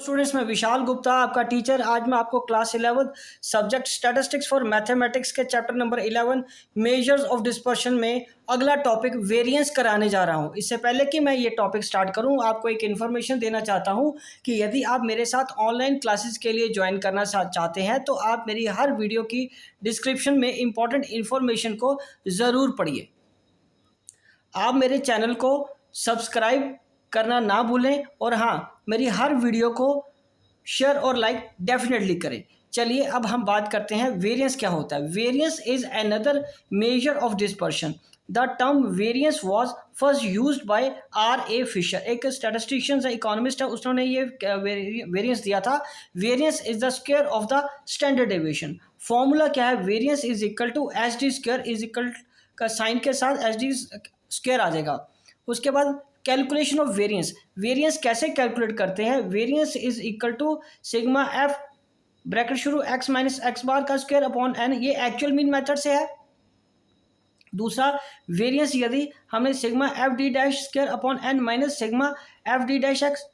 Students, मैं विशाल गुप्ता आपका teacher. आज मैं आपको class 11 subject statistics for mathematics के chapter number 11 measures of dispersion में अगला टॉपिक वेरिएंस कराने जा रहा हूं। इससे पहले कि मैं ये टॉपिक स्टार्ट करूं, आपको एक इन्फॉर्मेशन देना चाहता हूं कि यदि आप मेरे साथ ऑनलाइन क्लासेस के लिए ज्वाइन करना चाहते हैं तो आप मेरी हर वीडियो की डिस्क्रिप्शन में इंपॉर्टेंट इन्फॉर्मेशन को ज़रूर पढ़िए। आप मेरे चैनल को सब्सक्राइब करना ना भूलें और हाँ, मेरी हर वीडियो को शेयर और लाइक डेफिनेटली करें। चलिए अब हम बात करते हैं वेरिएंस क्या होता है। Variance is another measure of dispersion. The term variance was first used by R.A. Fisher. एक स्टैटिस्टिशियन इकोनॉमिस्ट है, उसने ये वेरिएंस दिया था। Variance is the square of the standard deviation. Formula क्या है? Variance is equal to H D square is equal का sign के साथ एच डी स्क्वायर आ जाएगा। उसके बाद कैलकुलेशन ऑफ वेरिएंस। वेरिएंस कैसे कैलकुलेट करते हैं? Variance is equal to sigma F bracket शुरू एक्स माइनस एक्स बार का स्क्वायर अपॉन एन। ये एक्चुअल मीन मेथड से है। दूसरा, वेरिएंस यदि हमने sigma F D dash square upon N minus sigma F D dash X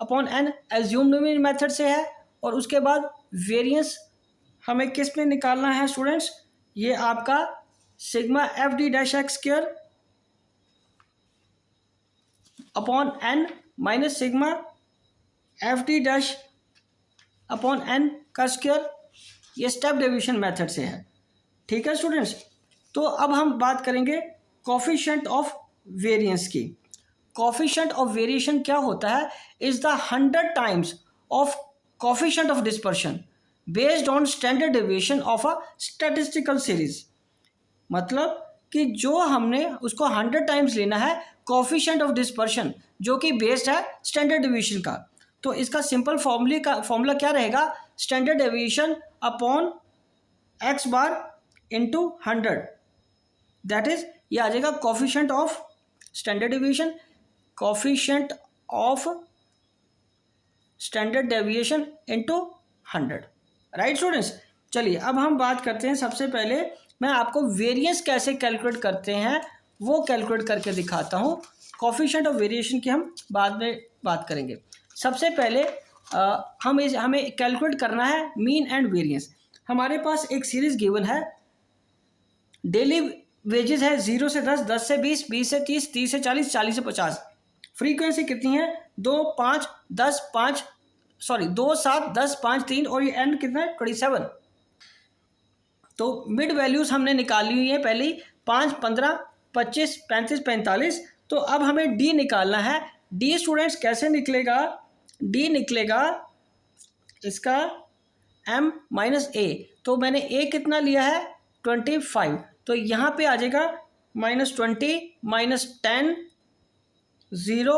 upon N assumed mean method से है। और उसके बाद वेरिएंस हमें किस में निकालना है स्टूडेंट्स? ये आपका sigma F D dash X square upon N minus sigma F D dash upon N का स्क्वायर, ये स्टेप डेविएशन मेथड से है। ठीक है स्टूडेंट्स, तो अब हम बात करेंगे कोफिशिएंट ऑफ वेरिएंस की। कोफिशिएंट ऑफ वेरिएशन क्या होता है? Is the 100 times of coefficient of dispersion based on standard deviation of a statistical series. मतलब कि जो हमने उसको 100 टाइम्स लेना है कोफिशिएंट ऑफ डिस्पर्शन, जो कि बेस्ड है स्टैंडर्ड डेविएशन का। तो इसका सिंपल फॉर्मूला क्या रहेगा? Standard deviation upon x bar into 100, that is ये आ जाएगा coefficient of standard deviation, coefficient of standard deviation into 100। Right students, चलिए अब हम बात करते हैं। सबसे पहले मैं आपको वेरिएंस कैसे कैलकुलेट करते हैं वो कैलकुलेट करके दिखाता हूँ। कोफिशिएंट ऑफ वेरिएशन की हम बाद में बात करेंगे। सबसे पहले हमें कैलकुलेट करना है मीन एंड वेरिएंस। हमारे पास एक सीरीज गिवन है। डेली वेजेस है 0 से 10, 10 से 20, 20 से 30, 30 से 40, 40 से 50। फ्रीक्वेंसी कितनी है? 2, 5, 10, 5 2, 7, 10, 5, 3 और ये एंड कितना है? 27। तो मिड वैल्यूज हमने निकाली हुई है पहले ही, 5, 15, 25, 35, 45। तो अब हमें डी निकालना है। डी स्टूडेंट्स कैसे निकलेगा? डी निकलेगा इसका m माइनस ए। तो मैंने ए कितना लिया है? 25। तो यहाँ पे आ जाएगा -20, -10, 0,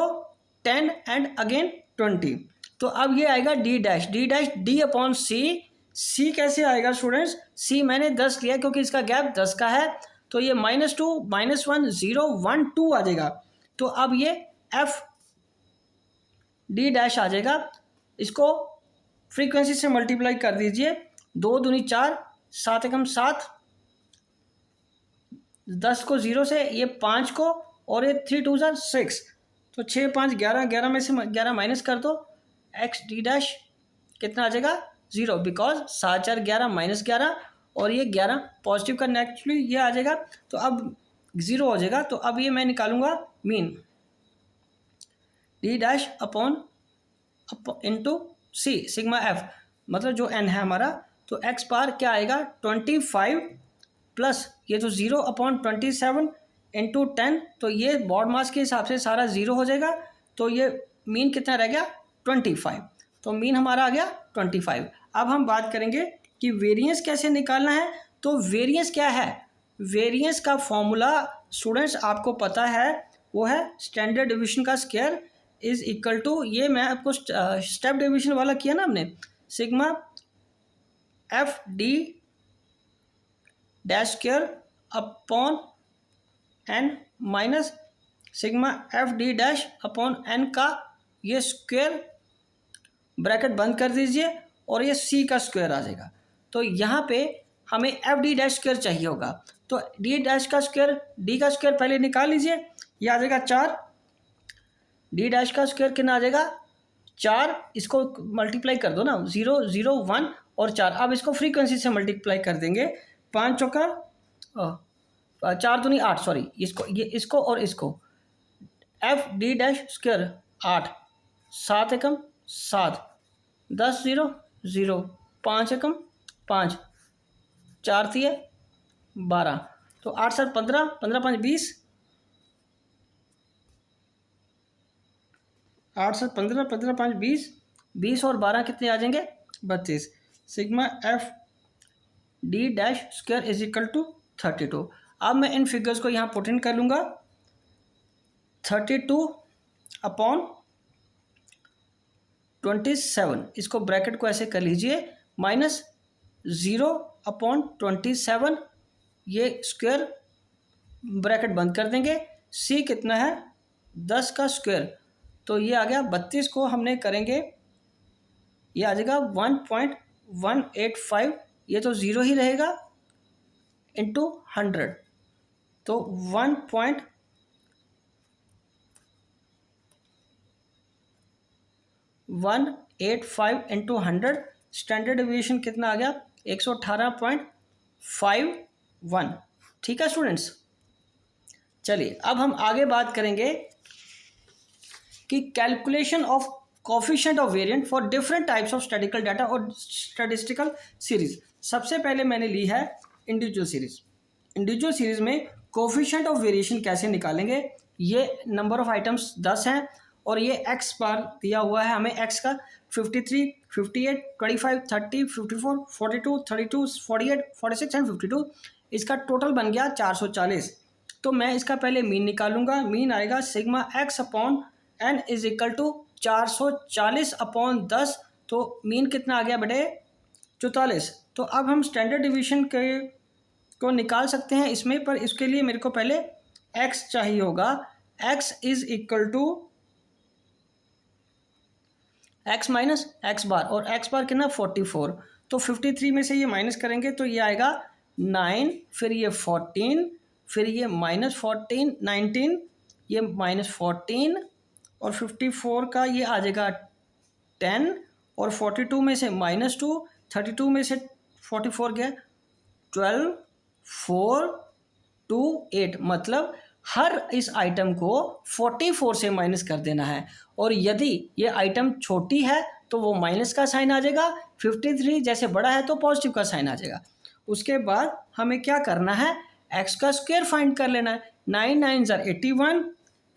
10 एंड अगेन 20। तो अब ये आएगा D dash. D dash D upon C. C कैसे आएगा स्टूडेंट्स? सी मैंने 10 लिया क्योंकि इसका गैप 10 का है। तो ये -2, -1, 0, 1, 2 आ जाएगा। तो अब ये एफ डी डैश आ जाएगा। इसको फ्रीक्वेंसी से मल्टीप्लाई कर दीजिए। 2 दूनी 4, 7 एकम 7, 10 को 0 से, ये 5 को, और ये 3 2 6। तो 6, 5, 11, 11 में से 11 माइनस कर दो। एक्स डी डैश कितना आ जाएगा? 0, बिकॉज 7, 4, 11 -11 और ये 11 पॉजिटिव का नेचुरली ये आ जाएगा। तो अब 0 हो जाएगा। तो अब ये मैं निकालूंगा mean D dash upon into C sigma F, मतलब जो एन है हमारा। तो एक्स बार क्या आएगा? 25 प्लस ये तो 0 अपॉन 27 इंटू 10। तो ये बॉड मास के हिसाब से सारा 0 हो जाएगा। तो ये मीन कितना रह गया? 25। तो मीन हमारा आ गया 25। अब हम बात करेंगे कि वेरिएंस कैसे निकालना है। तो वेरिएंस क्या है? वेरिएंस का फॉर्मूला स्टूडेंट्स आपको पता है, वो है स्टैंडर्ड डेविएशन का स्क्वायर इज इक्वल टू, ये मैं आपको स्टेप डेविएशन वाला किया ना हमने, sigma F D dash square upon N minus sigma F D dash upon N का ये स्क्वायर, ब्रैकेट बंद कर दीजिए, और ये सी का स्क्वायर आ जाएगा। तो यहाँ पे हमें एफ डी डैश स्क्वायर चाहिए होगा। तो डी डैश का स्क्वायर, डी का स्क्वायर पहले निकाल लीजिए। ये आ जाएगा 4। डी डैश का स्क्वायर कितना आ जाएगा? 4, इसको मल्टीप्लाई कर दो ना, 0 0 1 और 4। अब इसको फ्रीक्वेंसी से मल्टीप्लाई कर देंगे, 5 चौका 4 तो नहीं 8, सॉरी, इसको और इसको, एफ डी डैश स्क्वायर 8, 7 एकम 7, 10 0 0, 5 एकम 5, 4 3 12, तो 8 7 15, 15 5 20, 8 7 15, 15 5 20, 20 और 12 कितने आ जाएंगे, 32। Sigma F D dash square is equal to 32। अब मैं इन फिगर्स को यहाँ पुट इन कर लूँगा, 32 अपॉन 27, इसको ब्रैकेट को ऐसे कर लीजिए, माइनस 0 अपॉन 27, ये स्क्वायर ब्रैकेट बंद कर देंगे, सी कितना है 10 का स्क्वायर, तो ये आ गया 32 को हमने करेंगे, ये आ जाएगा 1.185, ये तो ज़ीरो ही रहेगा, इंटू 100, तो 1.185 इंटू 100, स्टैंडर्ड डेविएशन कितना आ गया, 118.51। ठीक है स्टूडेंट्स, चलिए अब हम आगे बात करेंगे कि calculation of coefficient of variant for different types of statistical data और स्टैटिस्टिकल सीरीज। सबसे पहले मैंने ली है इंडिविजुअल सीरीज। इंडिविजुअल सीरीज में कोफिशिएंट ऑफ वेरिएशन कैसे निकालेंगे, ये नंबर ऑफ आइटम्स 10 हैं और ये एक्स बार दिया हुआ है हमें, एक्स का 53 58 25 30 54 42 32 48 46 एंड 52, इसका टोटल बन गया 440। तो मैं इसका पहले मीन निकालूंगा, मीन आएगा sigma X upon N is equal to 440 upon 10, तो मीन कितना आ गया बेटे 44। तो अब हम स्टैंडर्ड डिवीजन को निकाल सकते हैं इसमें, पर इसके लिए मेरे को पहले x चाहिए होगा, x is equal to x minus X bar, और x बार कितना 44, तो 53 में से ये माइनस करेंगे तो ये आएगा 9, फिर ये 14, फिर ये माइनस 14 19, ये माइनस 14 और 54 का ये आ जाएगा 10, और 42 में से -2, 32 में से 44 गया 12 4 2 8, मतलब हर इस आइटम को 44 से माइनस कर देना है, और यदि ये आइटम छोटी है तो वो माइनस का साइन आ जाएगा, 53 जैसे बड़ा है तो पॉजिटिव का साइन आ जाएगा। उसके बाद हमें क्या करना है, x का स्क्वायर फाइंड कर लेना है, 9 9 ज़र 81,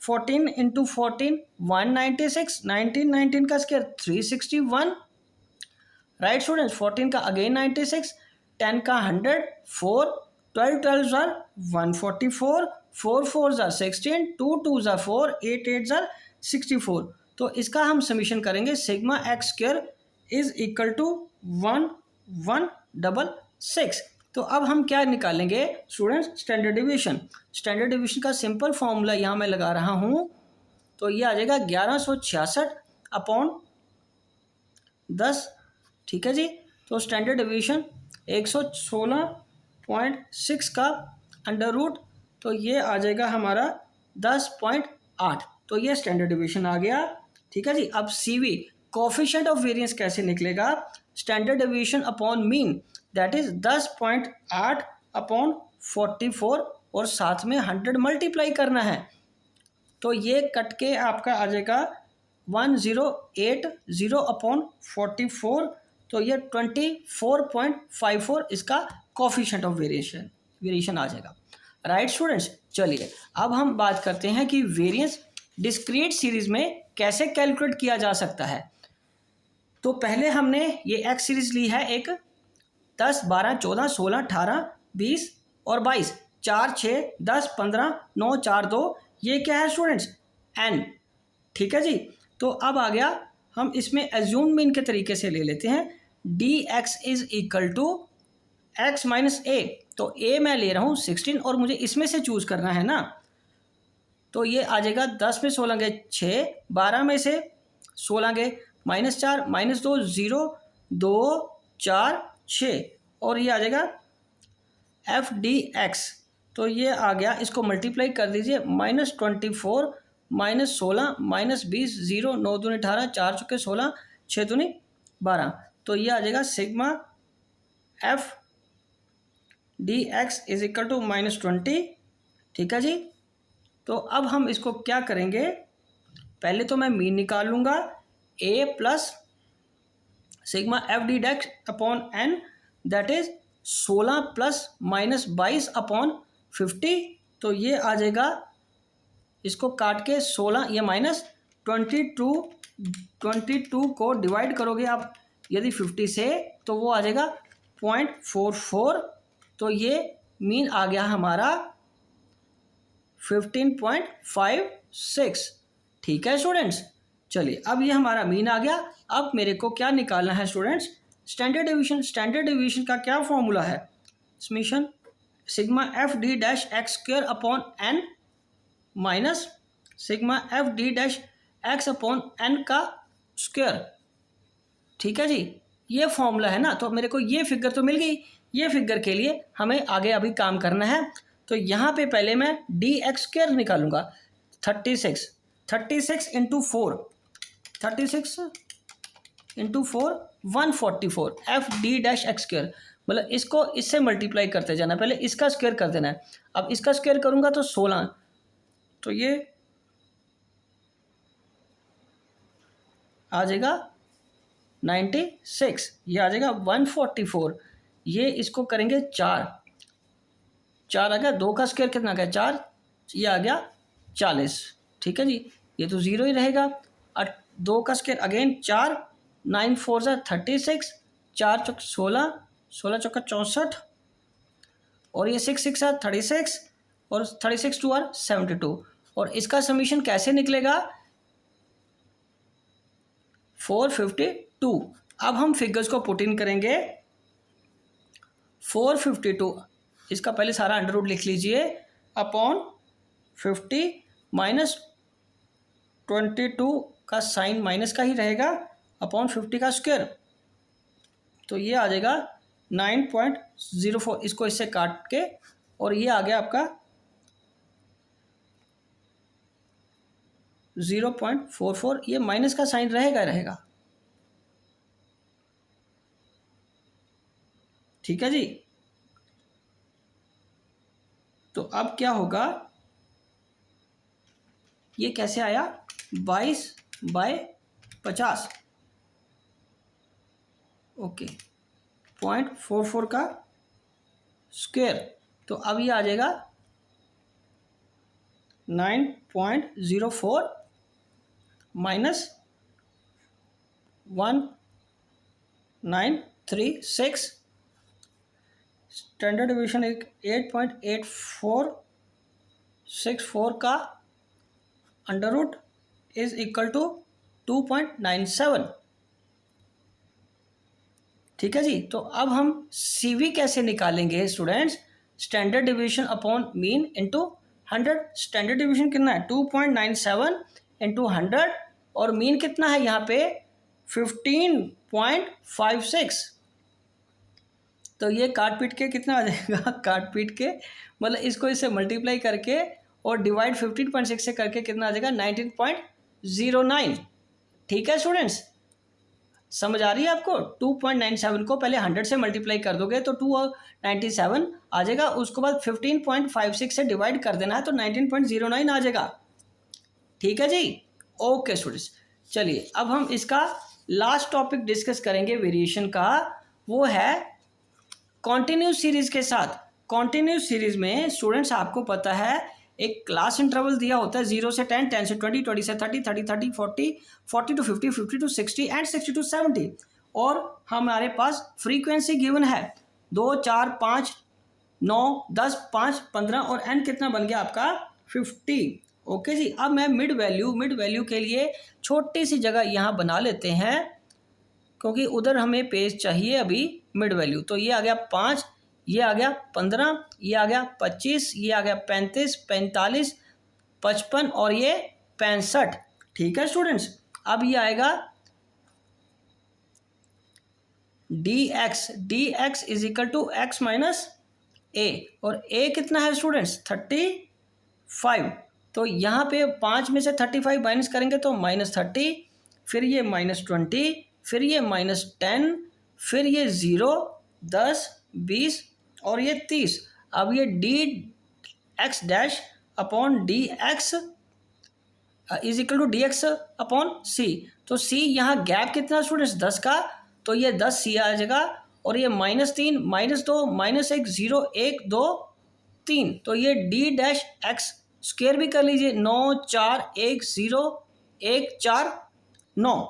14 इंटू 14 196, 19 19 का स्क्वायर 361, राइट स्टूडेंट्स, 14 का अगेन 96, 10 का 100, 4 12 12 ज़र 144, 4 4 ज़र 16, 2 2 ज़र 4, 8 8 ज़र 64। तो इसका हम समीशन करेंगे, sigma X square is equal to 1166। तो अब हम क्या निकालेंगे students, standard division. Standard division का सिंपल फॉर्मूला यहाँ मैं लगा रहा हूँ, तो ये आ जाएगा 1166 अपॉन 10। ठीक है जी, तो स्टैंडर्ड डिवीजन 116.6 का अंडर रूट, तो ये आ जाएगा हमारा 10.8, तो ये स्टैंडर्ड डिवीजन आ गया। ठीक है जी, अब सीवी कोफिशिएंट ऑफ वेरिएंस कैसे निकलेगा, standard division upon mean, that is 10.8 upon 44 और साथ में 100 मल्टीप्लाई करना है, तो ये कट के आपका आ जाएगा 1080 अपॉन 44, तो ये 24.54 इसका कोफिशिएंट ऑफ वेरिएशन आ जाएगा। राइट स्टूडेंट्स, चलिए अब हम बात करते हैं कि वेरिएंस डिस्क्रीट सीरीज में कैसे कैलकुलेट किया जा सकता है। तो पहले हमने ये एक्स सीरीज ली है, एक 10 12 14 16 18 20 और 22, 4 6 10 15 9 4 2, ये क्या है स्टूडेंट्स, एन। ठीक है जी, तो अब आ गया, हम इसमें एज्यूम मीन के तरीके से ले लेते हैं, d x is equal to x minus a, तो ए मैं ले रहा हूँ 16 और मुझे इसमें से चूज करना है ना, तो ये आ जाएगा 10 में 16 गए 6, 12 में से 16 गए -4 -2 0 2 4 6, और ये आ जाएगा एफ डी एक्स, तो ये आ गया, इसको मल्टीप्लाई कर दीजिए, -24 -16 -20 0 9 दूनी 18 4 चौके 16 6 दूनी 12। तो ये आ जाएगा sigma F D x is equal to -20। ठीक है जी। तो अब हम इसको क्या करेंगे, पहले तो मैं मीन निकाल लूँगा a plus sigma F d dx upon n, that is 16 plus -22 upon 50। तो ये आ जाएगा, इसको काट के 16 ये -22 को डिवाइड करोगे आप यदि 50 से, तो वो आ जाएगा 0.44। तो ये मीन आ गया हमारा 15.56। ठीक है स्टूडेंट्स। चलिए अब ये हमारा मीन आ गया। अब मेरे को क्या निकालना है students, standard division. Standard division का क्या फॉर्मूला है, summation sigma F D dash X square upon N minus sigma F D dash X upon N का स्क्वायर। ठीक है जी, ये फॉर्मूला है ना। तो मेरे को ये फिगर तो मिल गई। ये फिगर के लिए हमें आगे अभी काम करना है। तो यहाँ पे पहले मैं डी एक्स स्क्वायर निकालूंगा। 36 into 4 144 F D dash X square, मतलब इसको इससे मल्टीप्लाई करते जाना। पहले इसका स्क्वायर कर देना है। अब इसका स्क्वायर करूंगा तो 16, तो ये आ जाएगा 96, ये आ जाएगा 144। ये इसको करेंगे 4 आ गया, 2 का स्क्वायर कितना आ गया 4, ये आ गया 40। ठीक है जी, ये तो 0 ही रहेगा। और 2 का स्क्वायर अगेन 4, 9 4 ज़ा 36, 4 चौक 16, 16 चौका 64, और ये 6 6 36, और 36 2 आर 72। और इसका समीशन कैसे निकलेगा 452। अब हम फिगर्स को पुट इन करेंगे। 452, इसका पहले सारा अंडर रूट लिख लीजिए, अपॉन 50 माइनस 22 का साइन माइनस का ही रहेगा, अपॉन 50 का स्क्वायर। तो ये आ जाएगा 9.04, इसको इससे काट के, और ये आ गया आपका 0.44। ये माइनस का साइन रहेगा। ठीक है जी। तो अब क्या होगा, ये कैसे आया 22/50। ओके, 0.44 का स्क्वायर। तो अब ये आ जाएगा 9.04 माइनस 1936। स्टैंडर्ड डिवीजन 8.8464 का under root is equal to 2.97। ठीक है जी। तो अब हम सीवी कैसे निकालेंगे students, standard division upon mean into 100। Standard division कितना है 2.97 इंटू 100, और मीन कितना है यहाँ पे 15.56। तो ये काट पीट के कितना आ जाएगा काट पीट के, मतलब इसको इससे मल्टीप्लाई करके और डिवाइड 15.6 से करके कितना आ जाएगा 19.09। ठीक है स्टूडेंट्स, समझ आ रही है आपको। 2.97 को पहले 100 से मल्टीप्लाई कर दोगे तो 297 आ जाएगा, उसके बाद 15.56 से डिवाइड कर देना है तो 19.09 आ जाएगा। ठीक है जी। ओके स्टूडेंट्स, चलिए अब हम इसका लास्ट टॉपिक डिस्कस करेंगे वेरिएशन का, वो है कॉन्टिन्यूस सीरीज के साथ। कॉन्टिन्यूस सीरीज में स्टूडेंट्स आपको पता है एक क्लास इंटरवल दिया होता है 0 से 10, 10 से 20, 20 से 30, 30 30 40, 40 to 50, 50 to 60 एंड 60 to 70। और हमारे पास फ्रीक्वेंसी गिवन है 2 4 5 9 10 5 15, और एन कितना बन गया आपका 50। ओके जी। अब मैं मिड वैल्यू के लिए छोटी सी जगह यहाँ बना लेते हैं, क्योंकि उधर हमें पेज चाहिए अभी मिड वैल्यू। तो ये आ गया 5, ये आ गया 15, ये आ गया 25, ये आ गया 35, 45, 55 और ये 65। ठीक है स्टूडेंट्स। अब ये आएगा dx is equal to x minus a, और a कितना है स्टूडेंट्स 35। तो यहाँ पे 5 में से 35 माइनस करेंगे तो -30, फिर ये -20, फिर ये -10, फिर ये 0, 10, 20 और ये 30। अब ये d x dash upon d x is equal to d x upon c. तो सी यहाँ गैप कितना स्टूडेंट्स 10 का, तो ये 10 सी आ जाएगा। और ये -3, -2, -1, 0, 1, 2, 3, तो ये डी डैश एक्स स्क्वेयर भी कर लीजिए। 9, 4, 1, 0, 1, 4, 9।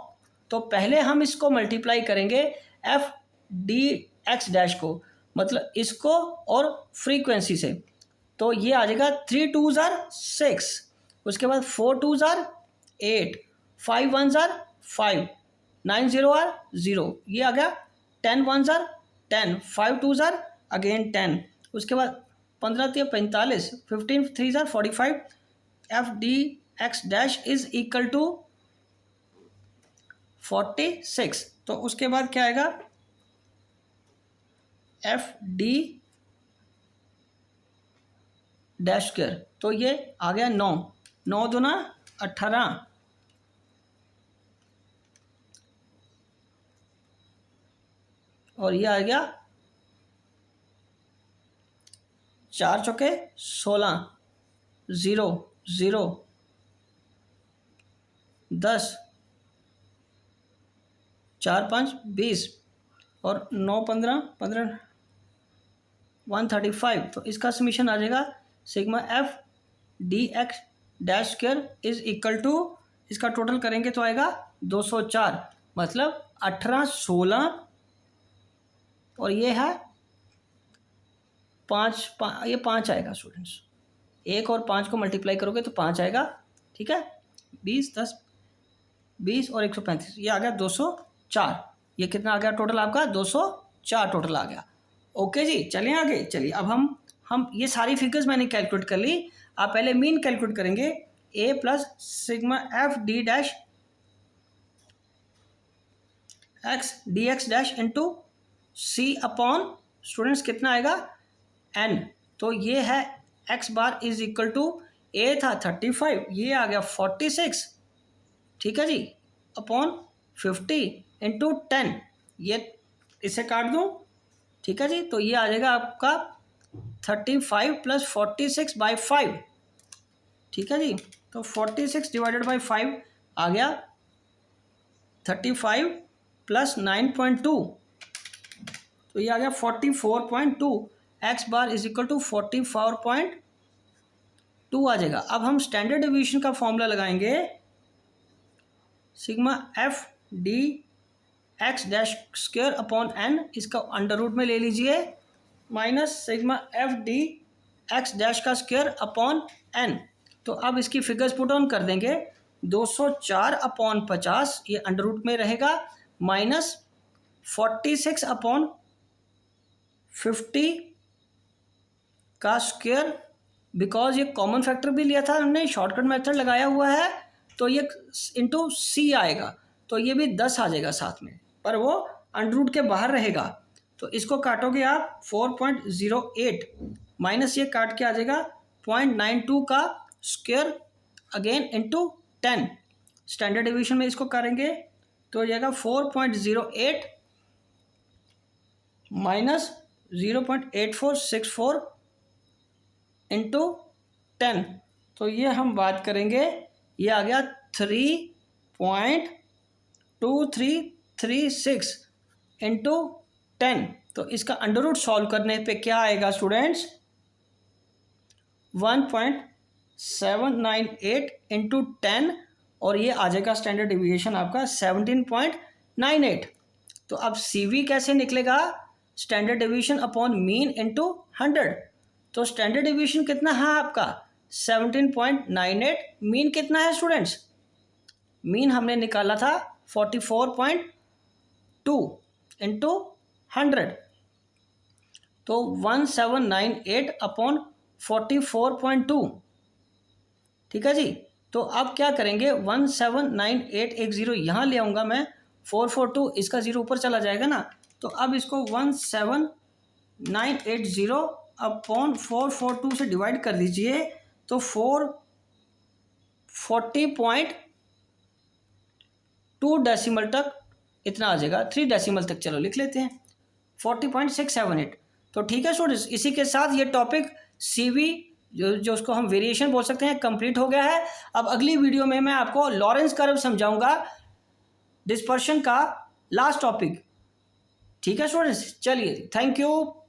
तो पहले हम इसको मल्टीप्लाई करेंगे एफ डी एक्स डैश को, मतलब इसको और फ्रीक्वेंसी से। तो ये आ जाएगा 3 2s are 6, उसके बाद 4 2s are 8, 5 1s are 5, 9 0 are 0, ये आ गया 10 1s are 10, 5 2s are again 10, उसके बाद 15 3 45, 15 3s are 45। F D x dash is equal to 46। तो उसके बाद क्या आएगा एफ डी डैश स्क्वायर, तो ये आ गया 9, 9 दूना 18, और ये आ गया 4 चौके 16, 0 0, 10, 4 5 20 और 9 15 15 135। तो इसका समीशन आ जाएगा sigma F D x dash square is equal to, इसका टोटल करेंगे तो आएगा 204, मतलब 18 16 और ये है 5 ये 5 आएगा स्टूडेंट्स। 1 और 5 को मल्टीप्लाई करोगे तो 5 आएगा, ठीक है। 20 10 20 और 135, ये आ गया 204। ये कितना आ गया टोटल आपका 204 टोटल आ गया। ओके जी, चलिए आगे। चलिए अब हम ये सारी फिगर्स मैंने कैलकुलेट कर ली। आप पहले मीन कैलकुलेट करेंगे, a plus sigma F D dash x d x dash into c upon students कितना आएगा एन। तो ये है x bar is equal to, a था 35, ये आ गया 46, ठीक है जी, अपॉन 50 इंटू 10, ये इसे काट दूँ, ठीक है जी। तो ये आ जाएगा आपका 35 प्लस 46 बाई 5, ठीक है जी। तो 46 डिवाइडेड बाई 5 आ गया 35 प्लस 9.2, तो ये आ गया 44.2। X bar is equal to 44.2 आ जाएगा। अब हम स्टैंडर्ड डिवीजन का फॉर्मूला लगाएंगे, sigma F D x dash square upon N, इसका अंडर रूट में ले लीजिए, minus sigma F D x dash का स्क्वायर अपॉन एन। तो अब इसकी फिगर्स पुट ऑन कर देंगे, 204 अपॉन 50 ये अंडर रूट में रहेगा, माइनस 46 अपॉन 50 का स्क्वायर, बिकॉज ये कॉमन फैक्टर भी लिया था हमने, शॉर्टकट मेथड लगाया हुआ है, तो ये इंटू सी आएगा, तो ये भी 10 आ जाएगा साथ में, पर वो अंडर रूट के बाहर रहेगा। तो इसको काटोगे आप 4.08 माइनस ये काट के आ जाएगा 0.92 का square again into 10। Standard division में इसको करेंगे तो हो जाएगा 4.08 माइनस 0.8464 इंटू 10। तो ये हम बात करेंगे, ये आ गया 3.2336 इंटू 10। तो इसका अंडर रूट सॉल्व करने पे क्या आएगा स्टूडेंट्स, 1.798 इंटू 10, और ये आ जाएगा स्टैंडर्ड डिविएशन आपका 17.98। तो अब CV कैसे निकलेगा, standard division upon mean into 100। तो स्टैंडर्ड डिवीजन कितना है आपका 17.98, मीन कितना है स्टूडेंट्स, मीन हमने निकाला था 44.2 इंटू 100, तो 1798 अपॉन 44.2, ठीक है जी। तो अब क्या करेंगे, 179,810 यहाँ ले आऊँगा मैं, 442 इसका 0 ऊपर चला जाएगा ना, तो अब इसको 17980 अपॉन 442 से डिवाइड कर दीजिए, तो 4 40.2 डेसिमल तक इतना आ जाएगा, 3 डेसिमल तक चलो लिख लेते हैं 40.678। तो ठीक है स्टूडेंट्स, इसी के साथ ये टॉपिक CV जो उसको हम वेरिएशन बोल सकते हैं कंप्लीट हो गया है। अब अगली वीडियो में मैं आपको लॉरेंस कर्व समझाऊंगा, डिस्पर्शन का लास्ट टॉपिक। ठीक है स्टूडेंट्स, चलिए थैंक यू।